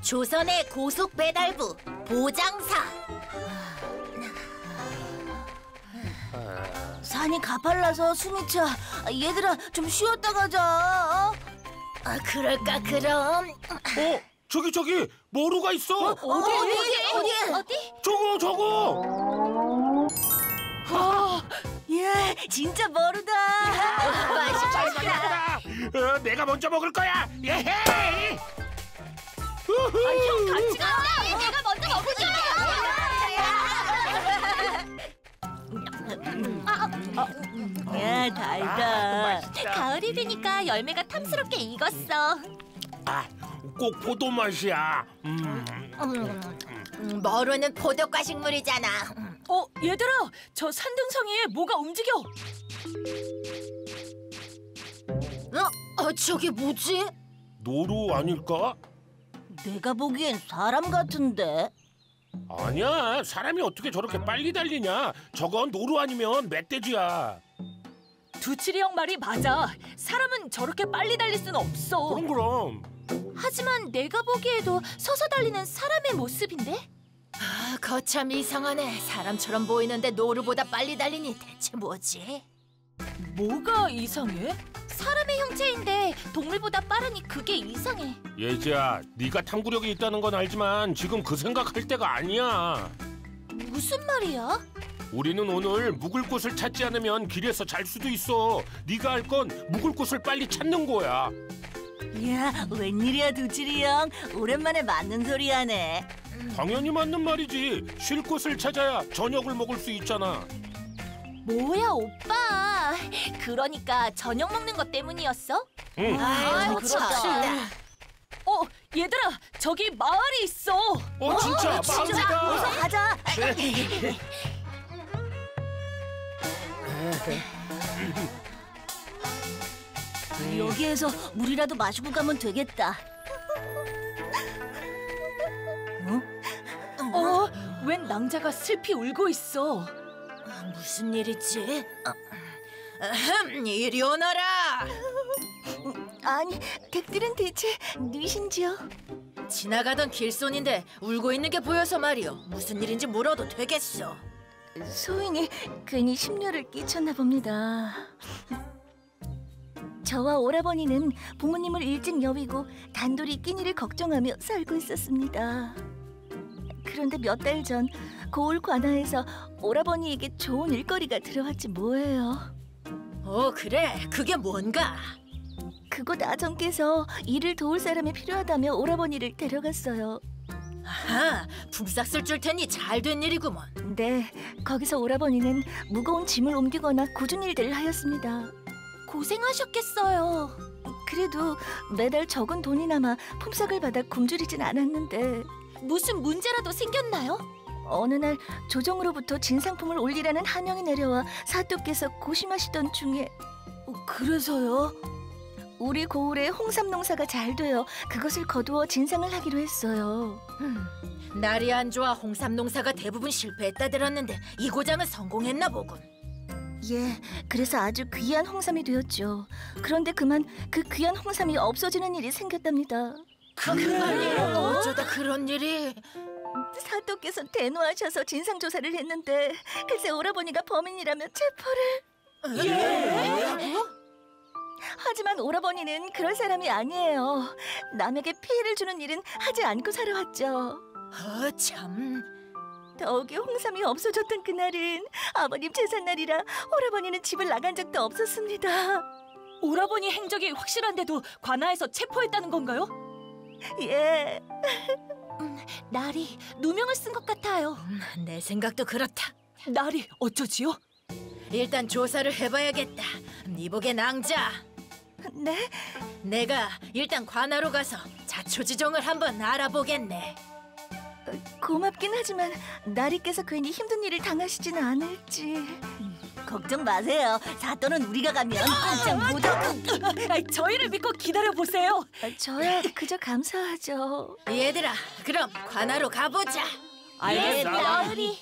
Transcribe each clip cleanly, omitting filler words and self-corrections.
조선의 고속배달부 보장사. 산이 가팔라서 숨이 차. 얘들아, 좀 쉬었다 가자. 그럴까 그럼. 저기 모루가 있어. 어디? 저거. 예, 진짜 머루다. 맛있겠다. 내가 먼저 먹을 거야. 예헤이. 형 같이 가자. 내가 먼저 먹을게요. 야, 달다. 가을이 되니까 열매가 탐스럽게 익었어. 꼭 포도 맛이야. 머루는 포도과 식물이잖아. 얘들아, 저 산등성이에 뭐가 움직여. 저게 뭐지? 노루 아닐까? 내가 보기엔 사람 같은데. 아니야, 사람이 어떻게 저렇게 빨리 달리냐? 저건 노루 아니면 멧돼지야. 두칠이 형 말이 맞아. 사람은 저렇게 빨리 달릴 수는 없어. 그럼. 하지만 내가 보기에도 서서 달리는 사람의 모습인데? 거참 이상하네. 사람처럼 보이는데 노루보다 빨리 달리니 대체 뭐지? 뭐가 이상해? 사람의 형체인데 동물보다 빠르니 그게 이상해. 예지야, 네가 탐구력이 있다는 건 알지만 지금 그 생각할 때가 아니야. 무슨 말이야? 우리는 오늘 묵을 곳을 찾지 않으면 길에서 잘 수도 있어. 네가 할 건 묵을 곳을 빨리 찾는 거야. 야, 웬일이야, 두칠이 형. 오랜만에 맞는 소리 하네. 당연히 맞는 말이지. 쉴 곳을 찾아야 저녁을 먹을 수 있잖아. 뭐야 오빠? 그러니까 저녁 먹는 것 때문이었어? 응. 그렇다. 얘들아, 저기 마을이 있어. 진짜 마을이다. 어서 가자. 여기에서 물이라도 마시고 가면 되겠다. 웬 낭자가 슬피 울고 있어. 무슨 일이지? 이리 오너라. 아니, 댁들은 대체 누구신지요? 지나가던 길손인데 울고 있는 게 보여서 말이오. 무슨 일인지 물어도 되겠어. 소인이 괜히 심려를 끼쳤나 봅니다. 저와 오라버니는 부모님을 일찍 여위고 단둘이 끼니를 걱정하며 살고 있었습니다. 그런데 몇 달 전 고을 관아에서 오라버니에게 좋은 일거리가 들어왔지 뭐예요. 그래? 그게 뭔가? 그곳 아정께서 일을 도울 사람이 필요하다며 오라버니를 데려갔어요. 품삯 쓸 테니 잘 된 일이구먼. 네, 거기서 오라버니는 무거운 짐을 옮기거나 굳은 일들을 하였습니다. 고생하셨겠어요. 그래도 매달 적은 돈이 남아 품삯을 받아 굶주리진 않았는데 무슨 문제라도 생겼나요? 어느 날 조정으로부터 진상품을 올리라는 하명이 내려와 사또께서 고심하시던 중에 그래서요? 우리 고을에 홍삼 농사가 잘 되어 그것을 거두어 진상을 하기로 했어요. 날이 안 좋아 홍삼 농사가 대부분 실패했다 들었는데 이 고장은 성공했나 보군. 예, 그래서 아주 귀한 홍삼이 되었죠. 그런데 그만 그 귀한 홍삼이 없어지는 일이 생겼답니다. 어쩌다 그런 일이? 사또께서 대노하셔서 진상조사를 했는데 글쎄 오라버니가 범인이라며 체포를. 하지만 오라버니는 그럴 사람이 아니에요. 남에게 피해를 주는 일은 하지 않고 살아왔죠. 참. 더욱이 홍삼이 없어졌던 그날은 아버님 제삿날이라 오라버니는 집을 나간 적도 없었습니다. 오라버니 행적이 확실한데도 관아에서 체포했다는 건가요? 예. 날이 누명을 쓴 것 같아요. 내 생각도 그렇다. 날이 어쩌지요? 일단 조사를 해봐야겠다. 네 보게 낭자. 네? 내가 일단 관아로 가서 자초지종을 한번 알아보겠네. 고맙긴 하지만 나리께서 괜히 힘든 일을 당하시지는 않을지. 걱정 마세요. 사또는 우리가 가면 꼼짝 못하고. 저희를 믿고 기다려보세요. 저야 그저 감사하죠. 얘들아, 그럼 관아로 가보자. 알겠습니다. 나으리.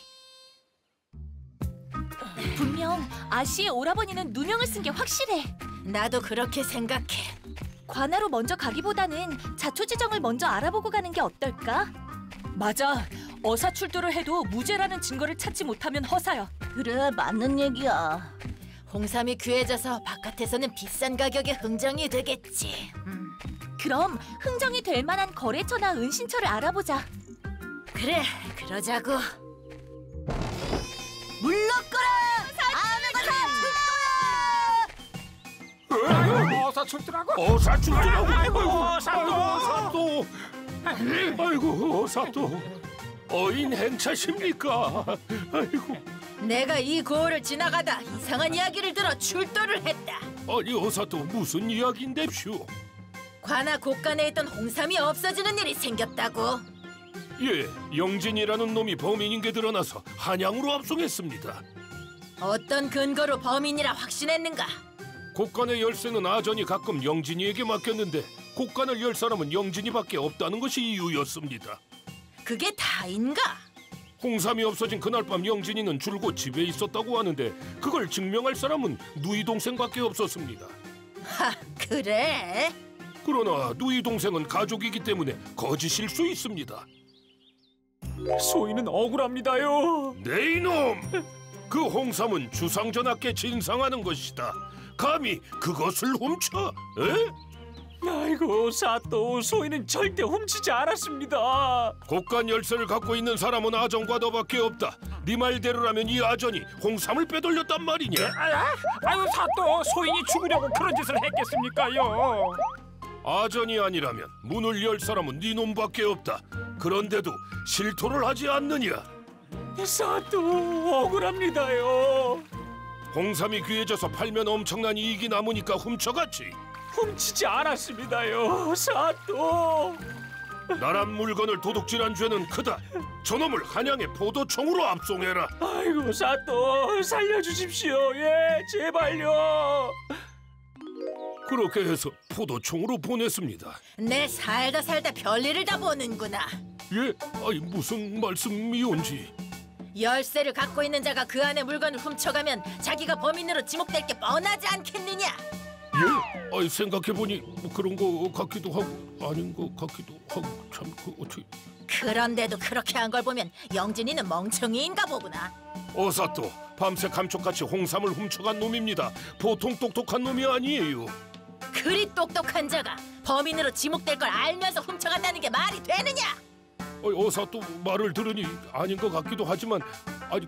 분명 아씨의 오라버니는 누명을 쓴 게 확실해. 나도 그렇게 생각해. 관하로 먼저 가기보다는 자초지정을 먼저 알아보고 가는 게 어떨까? 맞아. 어사출두를 해도 무죄라는 증거를 찾지 못하면 허사야. 그래, 맞는 얘기야. 홍삼이 귀해져서 바깥에서는 비싼 가격에 흥정이 되겠지. 그럼 흥정이 될 만한 거래처나 은신처를 알아보자. 그래, 그러자고. 물러거라! 어사출두라고. 어사또. 아이고 어사또. 어인 행차십니까? 아이고. 내가 이 고을을 지나가다 이상한 이야기를 들어 출두를 했다. 아니 어사또 무슨 이야기인데쇼? 관아 곳간에 있던 홍삼이 없어지는 일이 생겼다고. 예, 영진이라는 놈이 범인인 게 드러나서 한양으로 압송했습니다. 어떤 근거로 범인이라 확신했는가? 곳간의 열쇠는 아전이 가끔 영진이에게 맡겼는데 곳간을 열 사람은 영진이밖에 없다는 것이 이유였습니다. 그게 다인가? 홍삼이 없어진 그날 밤 영진이는 줄곧 집에 있었다고 하는데 그걸 증명할 사람은 누이 동생밖에 없었습니다. 하, 그래? 그러나 누이 동생은 가족이기 때문에 거짓일 수 있습니다. 소인은 억울합니다요. 네 이놈! 그 홍삼은 주상전하께 진상하는 것이다. 감히 그것을 훔쳐? 에? 아이고 사또, 소인은 절대 훔치지 않았습니다. 곳간 열쇠를 갖고 있는 사람은 아전과 너밖에 없다. 네 말대로라면 이 아전이 홍삼을 빼돌렸단 말이냐? 아유 사또, 소인이 죽으려고 그런 짓을 했겠습니까요? 아전이 아니라면 문을 열 사람은 네 놈밖에 없다. 그런데도 실토를 하지 않느냐? 사또, 억울합니다요. 홍삼이 귀해져서 팔면 엄청난 이익이 남으니까 훔쳐갔지. 훔치지 않았습니다요, 사또. 나란 물건을 도둑질한 죄는 크다. 저놈을 한양의 포도청으로 압송해라. 아이고 사또, 살려주십시오. 예, 제발요. 그렇게 해서 포도청으로 보냈습니다. 내 살다 별일을 다 보는구나. 예? 아니 무슨 말씀이온지. 열쇠를 갖고 있는 자가 그 안에 물건을 훔쳐가면 자기가 범인으로 지목될 게 뻔하지 않겠느냐? 예? 아니 생각해보니 그런 거 같기도 하고 아닌 거 같기도 하고 참 어떻게... 그런데도 그렇게 한 걸 보면 영진이는 멍청이인가 보구나. 어사또 밤새 감쪽같이 홍삼을 훔쳐간 놈입니다. 보통 똑똑한 놈이 아니에요. 그리 똑똑한 자가 범인으로 지목될 걸 알면서 훔쳐간다는 게 말이 되느냐? 어사또 말을 들으니 아닌 것 같기도 하지만 아니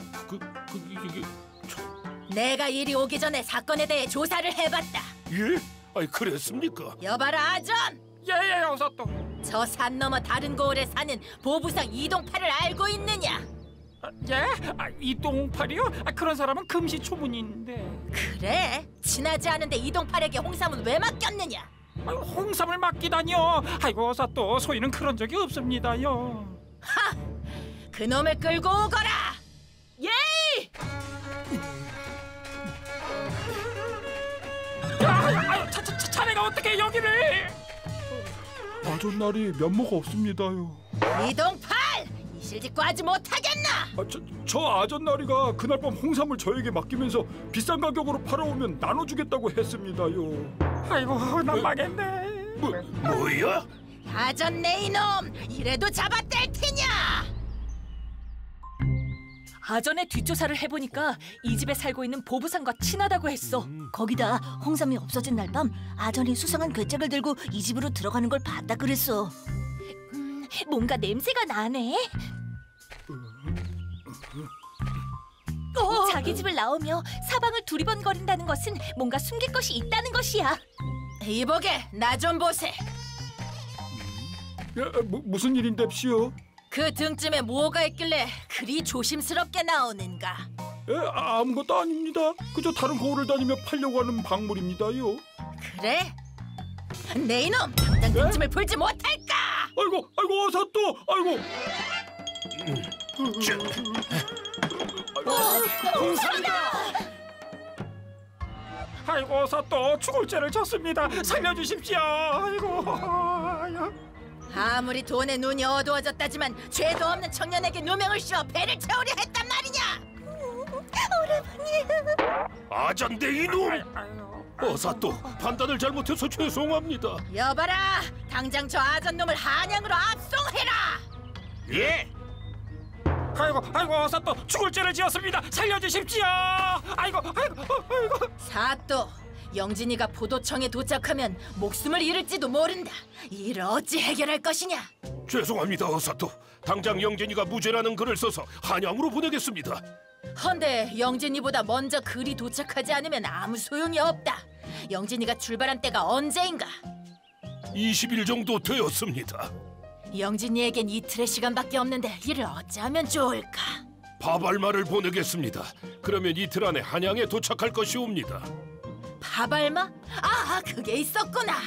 이게 참... 내가 이리 오기 전에 사건에 대해 조사를 해봤다. 예? 아니 그랬습니까? 여봐라 아전! 예예, 사또. 저 산 너머 다른 고을에 사는 보부상 이동팔을 알고 있느냐? 예? 이동팔이요? 그런 사람은 금시초문인데. 그래? 친하지 않은데 이동팔에게 홍삼은 왜 맡겼느냐? 홍삼을 맡기다니요. 아이고 사또, 소인은 그런 적이 없습니다요. 하! 그놈을 끌고 오거라! 예! 자네가 어떻게 여기를? 아전날이 면모가 없습니다요. 이동팔! 이실직고 하지 못하겠나? 저 아전날이가 그날 밤 홍삼을 저에게 맡기면서 비싼 가격으로 팔아오면 나눠주겠다고 했습니다요. 아이고 난 망했네. 뭐야? 아전 내 이놈! 이래도 잡아뗄 테냐? 아전의 뒷조사를 해보니까 이 집에 살고 있는 보부상과 친하다고 했어. 거기다 홍삼이 없어진 날 밤 아전이 수상한 괴짝을 들고 이 집으로 들어가는 걸 봤다 그랬어. 뭔가 냄새가 나네. 자기 집을 나오며 사방을 두리번거린다는 것은 뭔가 숨길 것이 있다는 것이야. 이보게, 나 좀 보세. 무슨 일인데시오? 그 등쯤에 뭐가 있길래 그리 조심스럽게 나오는가? 아무것도 아닙니다. 그저 다른 고을을 다니며 팔려고 하는 박물입니다요. 그래? 내 이놈! 당장 등짐을 풀지 못할까? 아이고 어사또! 아이고! 아이고 사또, 죽을 죄를 졌습니다. 살려주십시오. 아이고. 아무리 돈에 눈이 어두워졌다지만 죄도 없는 청년에게 누명을 씌워 배를 채우려 했단 말이냐? 아전대 이놈! 어사또 판단을 잘못해서 죄송합니다. 여봐라, 당장 저 아전놈을 한양으로 압송해라. 예. 아이고 어서 또 죽을 죄를 지었습니다. 살려주십시오. 아이고. 사또, 영진이가 포도청에 도착하면 목숨을 잃을지도 모른다. 이 일을 어찌 해결할 것이냐? 죄송합니다, 어사또. 당장 영진이가 무죄라는 글을 써서 한양으로 보내겠습니다. 헌데 영진이보다 먼저 글이 도착하지 않으면 아무 소용이 없다. 영진이가 출발한 때가 언제인가? 20일 정도 되었습니다. 영진이에겐 이틀의 시간밖에 없는데 이를 어찌하면 좋을까? 바발마를 보내겠습니다. 그러면 이틀 안에 한양에 도착할 것이옵니다. 바발마? 아, 그게 있었구나.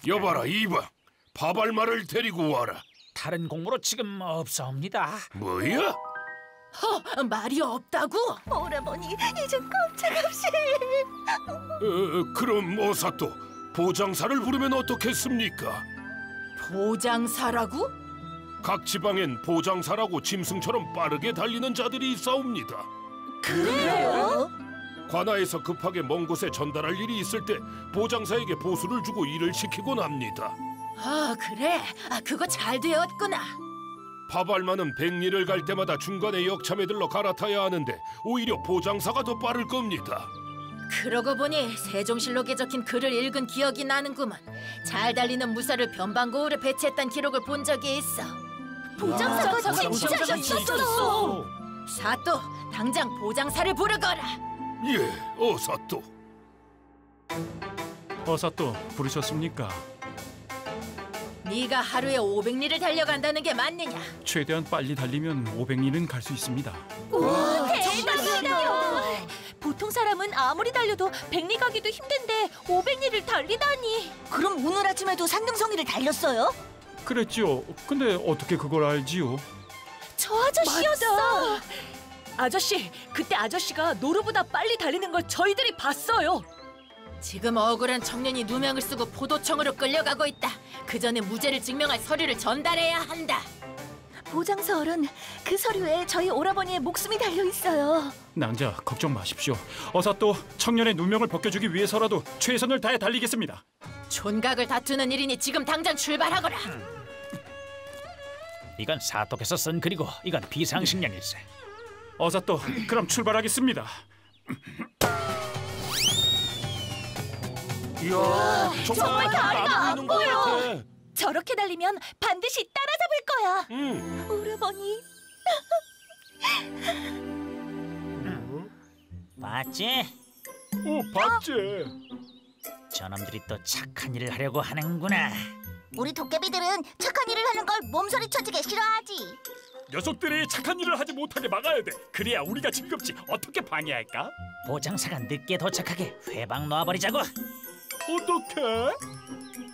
여봐라, 이방. 바발마를 데리고 와라. 다른 공무로 지금 없사옵니다. 뭐야? 말이 없다고? 오라버니, 이젠 꼼짝없이. 그럼 어사또 보장사를 부르면 어떻겠습니까? 보장사라고? 각 지방엔 보장사라고 짐승처럼 빠르게 달리는 자들이 있사옵니다. 그래요? 관아에서 급하게 먼 곳에 전달할 일이 있을 때 보장사에게 보수를 주고 일을 시키곤 합니다. 아, 그래? 그거 잘 되었구나. 바발마는 백리를 갈 때마다 중간에 역참에 들러 갈아타야 하는데 오히려 보장사가 더 빠를 겁니다. 그러고 보니 세종실록에 적힌 글을 읽은 기억이 나는구먼. 잘 달리는 무사를 변방고을에 배치했다는 기록을 본 적이 있어. 보장사가 진짜 있었어. 사또, 당장 보장사를 부르거라. 예, 어사또. 어사또 부르셨습니까? 네가 하루에 500리를 달려간다는 게 맞느냐? 최대한 빨리 달리면 500리는 갈 수 있습니다. 대단하다. 보통 사람은 아무리 달려도 100리 가기도 힘든데 500리를 달리다니. 그럼 오늘 아침에도 산등성이를 달렸어요? 그랬지요. 근데 어떻게 그걸 알지요? 저 아저씨였어. 아저씨, 그때 아저씨가 노루보다 빨리 달리는 걸 저희들이 봤어요. 지금 억울한 청년이 누명을 쓰고 포도청으로 끌려가고 있다. 그 전에 무죄를 증명할 서류를 전달해야 한다. 보장서 어른, 그 서류에 저희 오라버니의 목숨이 달려 있어요. 낭자, 걱정 마십시오. 어사또 청년의 누명을 벗겨주기 위해서라도 최선을 다해 달리겠습니다. 촌각을 다투는 일이니 지금 당장 출발하거라. 이건 사또께서 쓴 글이고 이건 비상식량일세. 어사또, 그럼 출발하겠습니다. 이야, 정말 다리가 안 보이는 것 같아. 저렇게 달리면 반드시 따라잡을 거야. 오라버니. 봤지? 봤지? 저놈들이 또 착한 일을 하려고 하는구나. 우리 도깨비들은 착한 일을 하는 걸 몸소리 쳐주게 싫어하지. 녀석들이 착한 일을 하지 못하게 막아야 돼. 그래야 우리가 징급지 어떻게 방해할까? 보장사가 늦게 도착하게 회방 놓아버리자고. 어떻게?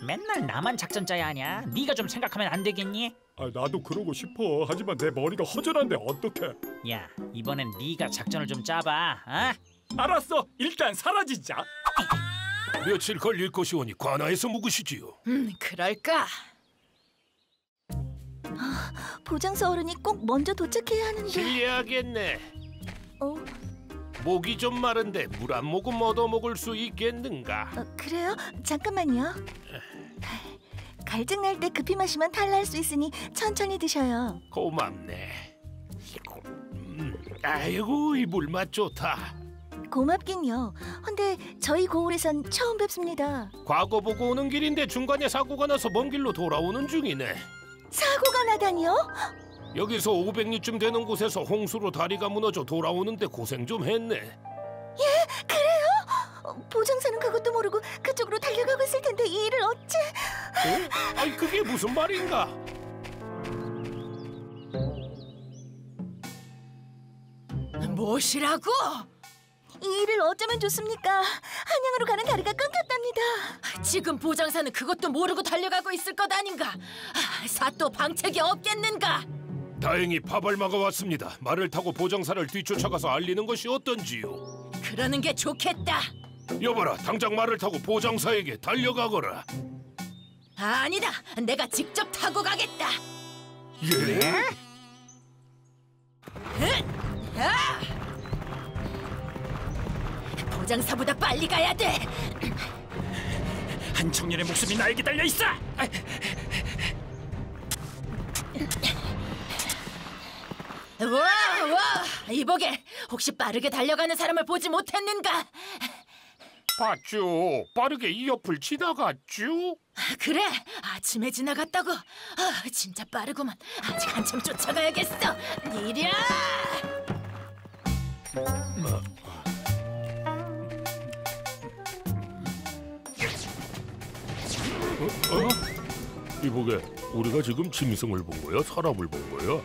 맨날 나만 작전 짜야 하냐? 네가 좀 생각하면 안 되겠니? 나도 그러고 싶어. 하지만 내 머리가 허전한데 어떡해? 야, 이번엔 네가 작전을 좀 짜봐. 어? 알았어. 일단 사라지자. 며칠 걸릴 것이오니 관아에서 묵으시지요. 그럴까? 보장서 어른이 꼭 먼저 도착해야 하는데. 실례하겠네. 목이 좀 마른데 물 한 모금 얻어 먹을 수 있겠는가? 그래요? 잠깐만요. 갈증 날 때 급히 마시면 탈날 수 있으니 천천히 드셔요. 고맙네. 아이고, 이 물맛 좋다. 고맙긴요. 헌데 저희 고을에선 처음 뵙습니다. 과거 보고 오는 길인데 중간에 사고가 나서 먼 길로 돌아오는 중이네. 사고가 나다니요? 여기서 500리쯤 되는 곳에서 홍수로 다리가 무너져 돌아오는데 고생 좀 했네. 그래요? 보장사는 그것도 모르고 그쪽으로 달려가고 있을 텐데 이 일을 어째... 아이, 그게 무슨 말인가? 무엇이라고? 이 일을 어쩌면 좋습니까? 한양으로 가는 다리가 끊겼답니다. 지금 보장사는 그것도 모르고 달려가고 있을 것 아닌가? 사또 방책이 없겠는가? 다행히 파발마가 왔습니다. 말을 타고 보장사를 뒤쫓아가서 알리는 것이 어떤지요? 그러는 게 좋겠다. 여봐라, 당장 말을 타고 보장사에게 달려가거라. 아니다, 내가 직접 타고 가겠다. 예? 보장사보다 빨리 가야 돼. 한 청년의 목숨이 나에게 달려 있어. 와, 이보게. 혹시 빠르게 달려가는 사람을 보지 못했는가? 봤죠. 빠르게 이 옆을 지나갔죠. 그래, 아침에 지나갔다고. 진짜 빠르구만. 아직 한참 쫓아가야겠어. 이랴! 이보게, 우리가 지금 짐승을 본 거야? 사람을 본 거야?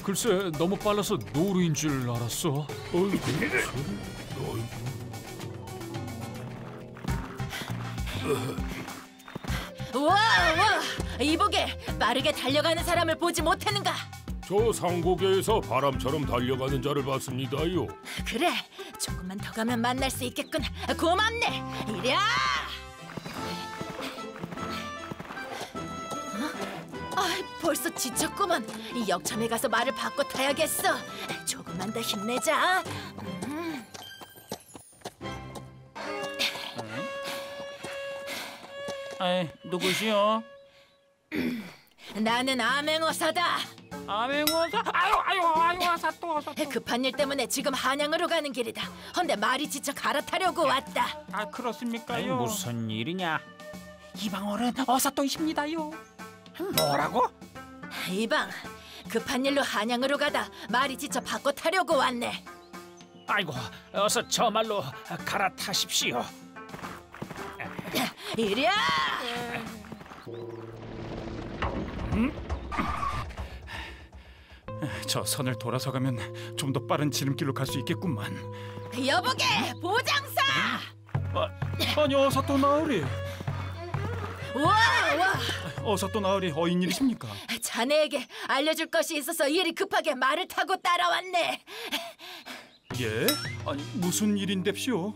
글쎄 너무 빨라서 노루인 줄 알았어. 와, 이보게. 빠르게 달려가는 사람을 보지 못했는가? 저 상고개에서 바람처럼 달려가는 자를 봤습니다요. 그래, 조금만 더 가면 만날 수 있겠군. 고맙네. 이랴! 벌써 지쳤구만. 이 역참에 가서 말을 바꿔 타야겠어. 조금만 더 힘내자. 누구시오? 나는 암행어사다. 암행어사? 아유, 어사 또. 급한 일 때문에 지금 한양으로 가는 길이다. 헌데 말이 지쳐 갈아타려고 왔다. 그렇습니까요? 무슨 일이냐? 이방어른 어사 또이십니다요. 뭐라고? 이방, 급한 일로 한양으로 가다 말이 지쳐 바꿔 타려고 왔네. 아이고, 어서 저 말로 갈아타십시오. 이랴! 저 선을 돌아서 가면 좀 더 빠른 지름길로 갈 수 있겠구만. 여보게, 보장사! 아니 어서 또 나으리. 와! 어서 또 나으리 어인 일이십니까? 자네에게 알려줄 것이 있어서 일이 급하게 말을 타고 따라왔네. 예? 아니 무슨 일인데쇼?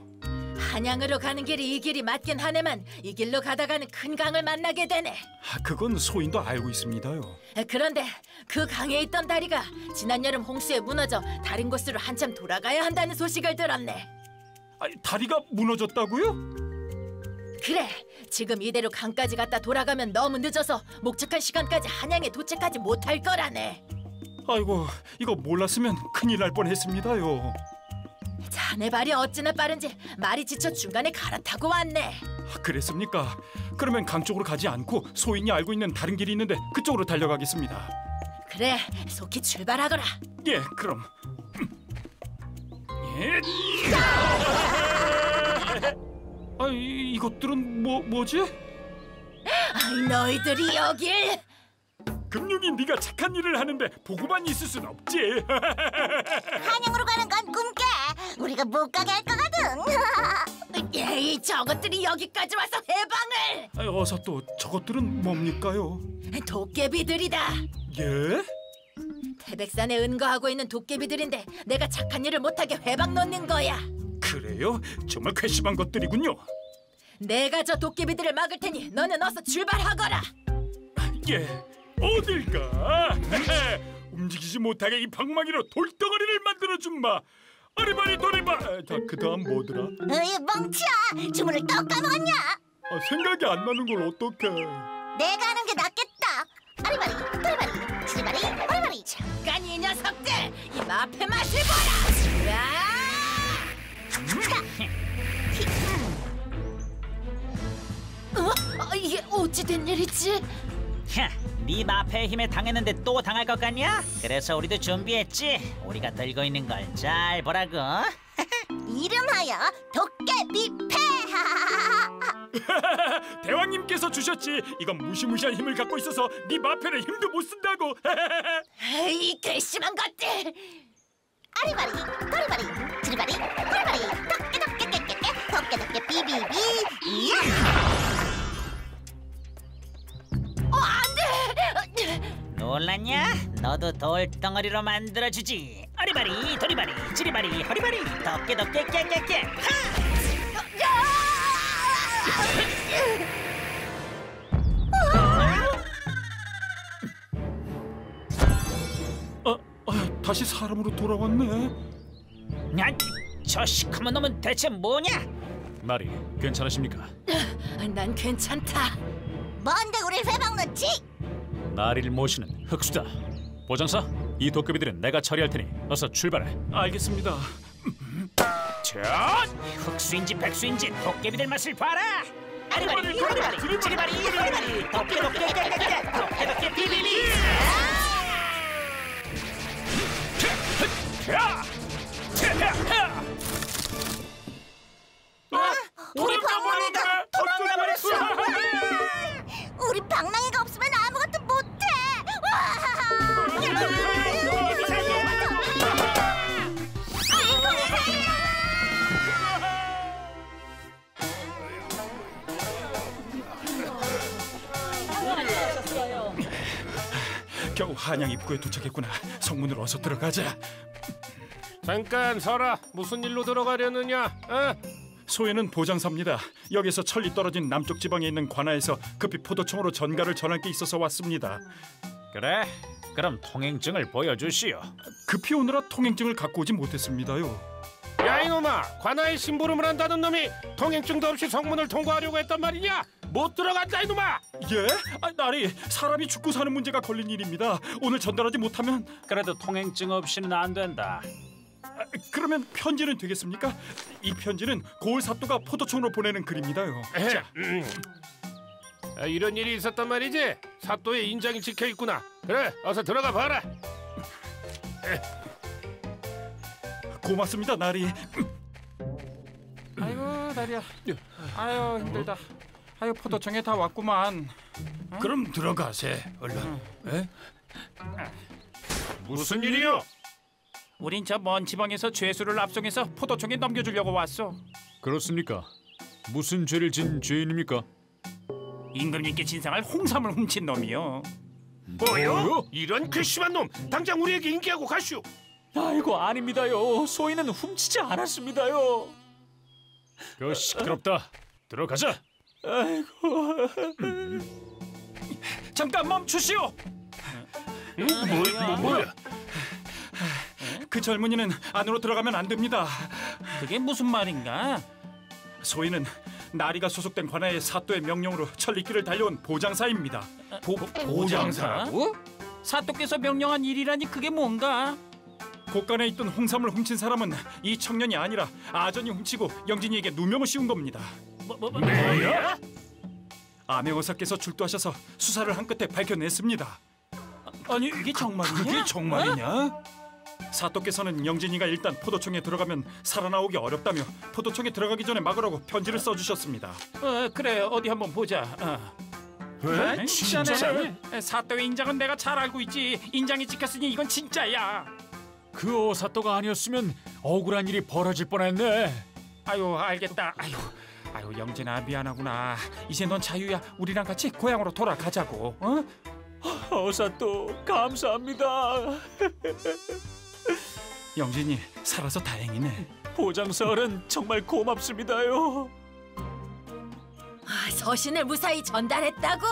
한양으로 가는 길이 이 길이 맞긴 하네만 이 길로 가다가는 큰 강을 만나게 되네. 그건 소인도 알고 있습니다요. 그런데 그 강에 있던 다리가 지난 여름 홍수에 무너져 다른 곳으로 한참 돌아가야 한다는 소식을 들었네. 아니, 다리가 무너졌다고요? 그래, 지금 이대로 강까지 갔다 돌아가면 너무 늦어서 목적한 시간까지 한양에 도착하지 못할 거라네. 아이고, 이거 몰랐으면 큰일 날 뻔했습니다요. 자네 발이 어찌나 빠른지 말이 지쳐 중간에 갈아타고 왔네. 그랬습니까? 그러면 강 쪽으로 가지 않고 소인이 알고 있는 다른 길이 있는데 그쪽으로 달려가겠습니다. 그래, 속히 출발하거라. 예, 그럼. 예. 이것들은 뭐지? 너희들이 여길? 금융이 네가 착한 일을 하는데 보고만 있을 순 없지. 한양으로 가는 건 꿈깨. 우리가 못 가게 할 거거든. 에이, 저것들이 여기까지 와서 해방을! 어서 또 저것들은 뭡니까요? 도깨비들이다. 예? 태백산에 은거하고 있는 도깨비들인데 내가 착한 일을 못하게 회방 놓는 거야. 그래요? 정말 괘씸한 것들이군요. 내가 저 도깨비들을 막을 테니 너는 어서 출발하거라. 예, 어딜 가? 움직이지 못하게 이 방망이로 돌덩어리를 만들어준마. 아리바리 도리바. 자, 그 다음 뭐더라? 으이 멍치야, 주문을 또 까먹었냐? 생각이 안 나는 걸 어떡해. 내가 하는 게 낫겠다. 아리바리 도리바리 치리바리 바리바리. 잠깐 이 녀석들, 이 마패 맛을 보라. 이게 어찌 된 일이지? 네 마패의 힘에 당했는데 또 당할 것 같냐? 그래서 우리도 준비했지. 우리가 들고 있는 걸 잘 보라고. 이름하여 도깨비패. 대왕님께서 주셨지. 이건 무시무시한 힘을 갖고 있어서 네 마패는 힘도 못 쓴다고. 이 괘씸한 것들! 아리바리 도리바리 치리바리 바리바리 도깨 비비비. 놀랐냐? 너도 돌덩어리로 만들어주지. 아리바리 도리바리 지리바리 허리바리 덕깨덕깨 깨깨깨. 다시 사람으로 돌아왔네. 저 시커먼 놈은 대체 뭐냐? 나리, 괜찮으십니까? 난 괜찮다. 뭔데 우릴 회방놓지? 나리를 모시는 흑수다. 보장사, 이 도깨비들은 내가 처리할 테니 어서 출발해. 알겠습니다. 자, 흑수인지 백수인지 도깨비들 맛을 봐라. 아리바리, 호리바리, 지리바리, 호리바리, 도깨, 비비비. 우리 방망이가 도망가버렸어. 우리 방망이가 없으면 아무것도 못해. 겨우 한양 입구에 도착했구나. 성문으로 어서 들어가자. 잠깐 서라. 무슨 일로 들어가려느냐? 소희는 보장사입니다. 여기서 천리 떨어진 남쪽 지방에 있는 관아에서 급히 포도청으로 전가를 전할 게 있어서 왔습니다. 그래, 그럼 통행증을 보여주시오. 급히 오느라 통행증을 갖고 오지 못했습니다요. 야 이놈아, 관아에 심부름을 한다는 놈이 통행증도 없이 성문을 통과하려고 했단 말이냐? 못 들어간다 이놈아. 예? 나리, 사람이 죽고 사는 문제가 걸린 일입니다. 오늘 전달하지 못하면. 그래도 통행증 없이는 안 된다. 그러면 편지는 되겠습니까? 이 편지는 고을 사또가 포도청으로 보내는 글입니다요. 자, 이런 일이 있었단 말이지. 사또의 인장이 찍혀 있구나. 그래, 어서 들어가 봐라. 고맙습니다, 나리. 아이고 다리야. 아유 힘들다. 아유 포도청에 다 왔구만. 그럼 들어가세. 얼른. 무슨 일이요? 우린 저 먼 지방에서 죄수를 압송해서 포도청에 넘겨주려고 왔어. 그렇습니까? 무슨 죄를 진 죄인입니까? 임금님께 진상할 홍삼을 훔친 놈이요. 뭐요? 이런 괘씸한 놈! 당장 우리에게 인계하고 가시오. 아이고 아닙니다요. 소인은 훔치지 않았습니다요. 시끄럽다. 들어가자. 잠깐 멈추시오. 뭐야? 그 젊은이는 안으로 들어가면 안 됩니다. 그게 무슨 말인가? 소인은 나리가 소속된 관아의 사또의 명령으로 천리길을 달려온 보장사입니다. 보장사라고? 사또께서 명령한 일이라니 그게 뭔가? 곳간에 있던 홍삼을 훔친 사람은 이 청년이 아니라 아전이 훔치고 영진이에게 누명을 씌운 겁니다. 뭐야? 암행어사께서 출두하셔서 수사를 한 끝에 밝혀냈습니다. 아니 이게 정말이냐? 그게 정말이냐? 사또께서는 영진이가 일단 포도청에 들어가면 살아나오기 어렵다며 포도청에 들어가기 전에 막으라고 편지를 써주셨습니다. 그래 어디 한번 보자. 진짜네. 사또의 인장은 내가 잘 알고 있지. 인장이 찍혔으니 이건 진짜야. 그 어사또가 아니었으면 억울한 일이 벌어질 뻔했네. 아유 알겠다. 아유 영진아 미안하구나. 이제 넌 자유야. 우리랑 같이 고향으로 돌아가자고. 어사또 감사합니다. 영진이 살아서 다행이네. 보장설은 정말 고맙습니다요. 서신을 무사히 전달했다고?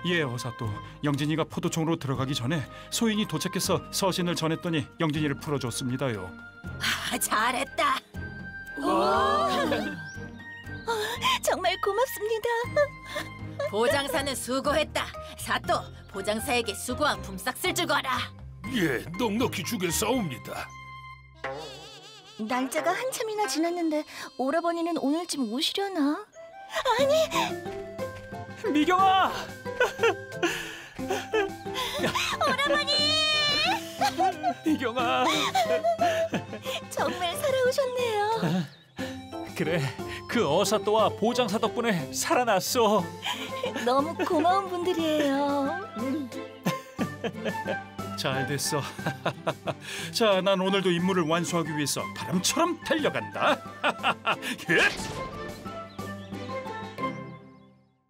예, 어사또. 영진이가 포도청으로 들어가기 전에 소인이 도착해서 서신을 전했더니 영진이를 풀어줬습니다요. 잘했다. 정말 고맙습니다. 보장사는 수고했다. 사또, 보장사에게 수고한 품삯을 주거라. 예, 넉넉히 주겠사옵니다. 날짜가 한참이나 지났는데 오라버니는 오늘쯤 오시려나? 미경아! 오라버니! 미경아! 정말 살아오셨네요. 그래, 그 어사또와 보장사 덕분에 살아났어. 너무 고마운 분들이에요. 잘 됐어. 자, 난 오늘도 임무를 완수하기 위해서 바람처럼 달려간다.